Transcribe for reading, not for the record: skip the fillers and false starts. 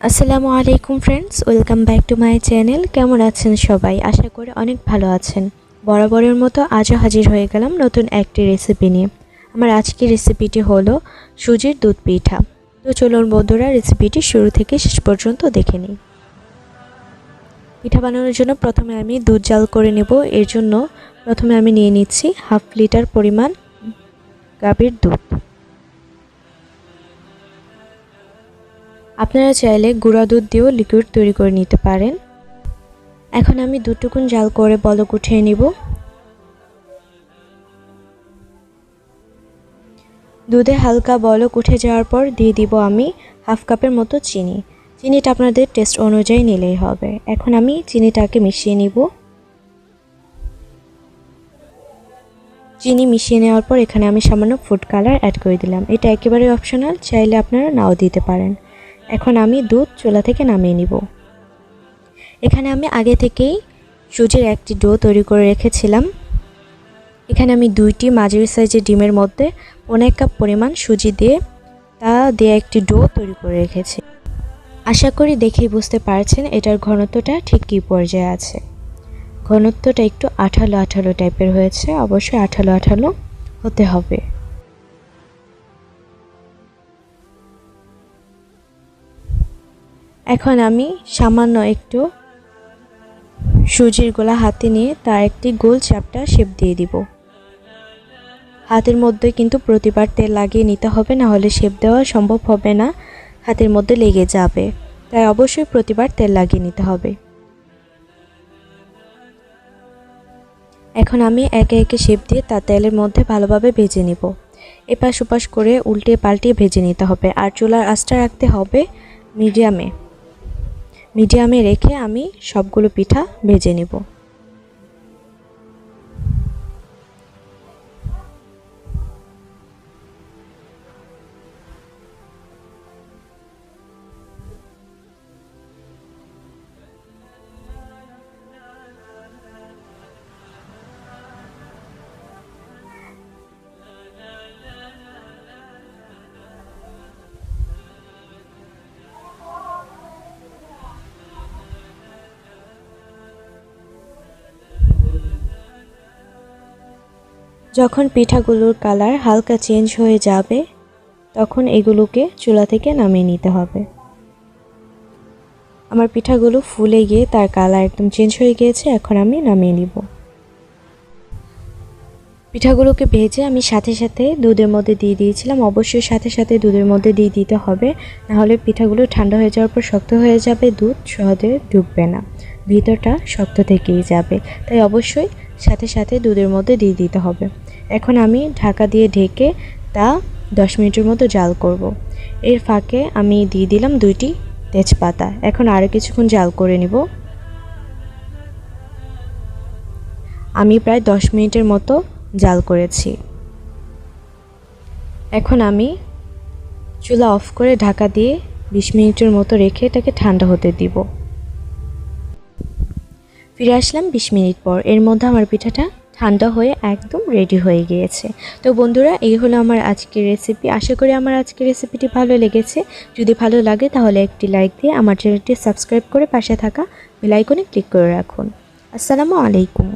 আসসালামু আলাইকুম friends, welcome back to my channel. কেমন আছেন সবাই? আশা করি অনেক ভালো আছেন। বরাবরের মতো আজও হাজির হয়ে গেলাম নতুন একটি রেসিপি নিয়ে। আমার আজকের রেসিপিটি হলো সুজির দুধ পিঠা। তো চলুন বন্ধুরা, রেসিপিটি শুরু থেকে শেষ পর্যন্ত দেখে নিই। পিঠা বানানোর জন্য প্রথমে আমি দুধ জাল করে নেব। এর জন্য প্রথমে আমি নিয়ে নিচ্ছি 1/2 লিটার পরিমাণ গাভীর দুধ। আপনারা চাইলে গুঁড়া দুধ দিয়েও লিকুইড তৈরি করে নিতে পারেন। এখন আমি দুধটুকুন জাল করে বলক উঠিয়ে নিব। দুধে হালকা বলক উঠে যাওয়ার পর দিয়ে দিব আমি 1/2 কাপের মতো চিনি। চিনিটা আপনাদের টেস্ট অনুযায়ী নিলেই হবে। এখন আমি চিনিটাকে মিশিয়ে নিব। চিনি মিশিয়ে নেওয়ার পর এখানে আমি সামান্য ফুড কালার অ্যাড করে দিলাম। এটা একেবারে অপশনাল, চাইলে আপনারা নাও দিতে পারেন। এখন আমি দুধ চুলা থেকে নামিয়ে নিব। এখানে আমি আগে থেকেই সুজির একটি ডো তৈরি করে রেখেছিলাম। এখানে আমি 2টি মাঝারি সাইজের ডিমের মধ্যে 1 কাপ পরিমাণ সুজি দিয়ে একটি ডো তৈরি করে রেখেছি। আশা করি দেখেই বুঝতে পারছেন এটার ঘনত্বটা ঠিক কী পর্যায়ে আছে। ঘনত্বটা একটু আঠালো আঠালো টাইপের হয়েছে, অবশ্যই আঠালো আঠালো হতে হবে। এখন আমি সামান্য একটু সুজির গোলা হাতে নিয়ে তার একটি গোল চ্যাপ্টা শেপ দিয়ে দিব। হাতের মধ্যে কিন্তু প্রতিবার তেল লাগিয়ে নিতে হবে, না হলে শেপ দেওয়া সম্ভব হবে না, হাতের মধ্যে লেগে যাবে। তাই অবশ্যই প্রতিবার তেল লাগিয়ে নিতে হবে। এখন আমি একে একে শেপ দিয়ে তা তেলের মধ্যে ভালোভাবে ভেজে নিব। এপাশ ওপাশ করে উল্টে পাল্টিয়ে ভেজে নিতে হবে। আর চুলার আঁচটা রাখতে হবে মিডিয়ামে রেখে আমি সবগুলো পিঠা ভেজে নিব। যখন পিঠাগুলোর কালার হালকা চেঞ্জ হয়ে যাবে তখন এগুলোকে চুলা থেকে নামিয়ে নিতে হবে। আমার পিঠাগুলো ফুলে গিয়ে তার কালার একদম চেঞ্জ হয়ে গিয়েছে, এখন আমি নামিয়ে নিব। পিঠাগুলোকে ভেজে আমি সাথে সাথে দুধের মধ্যে দিয়ে দিয়েছিলাম। অবশ্যই সাথে সাথে দুধের মধ্যে দিয়ে দিতে হবে, নাহলে পিঠাগুলো ঠান্ডা হয়ে যাওয়ার পর শক্ত হয়ে যাবে, দুধ সহজে ঢুকবে না, ভিতরটা শক্ত থেকেই যাবে। তাই অবশ্যই সাথে সাথে দুধের মধ্যে দিয়ে দিতে হবে। এখন আমি ঢাকা দিয়ে ঢেকে তা 10 মিনিটের মতো জাল করব। এর ফাঁকে আমি দিয়ে দিলাম 2টি তেজপাতা। এখন আরও কিছুক্ষণ জাল করে নিব। আমি প্রায় 10 মিনিটের মতো জাল করেছি। এখন আমি চুলা অফ করে ঢাকা দিয়ে 20 মিনিটের মতো রেখে এটাকে ঠান্ডা হতে দিব। ফিরে আসলাম 20 মিনিট পর। এর মধ্যে আমার পিঠাটা ঠান্ডা হয়ে একদম রেডি হয়ে গিয়েছে। তো বন্ধুরা, এই হলো আমার আজকের রেসিপি। আশা করি আমার আজকের রেসিপিটি ভালো লেগেছে। যদি ভালো লাগে তাহলে একটি লাইক দিয়ে আমার চ্যানেলটি সাবস্ক্রাইব করে পাশে থাকা বেল আইকনে ক্লিক করে রাখুন। আসসালামু আলাইকুম।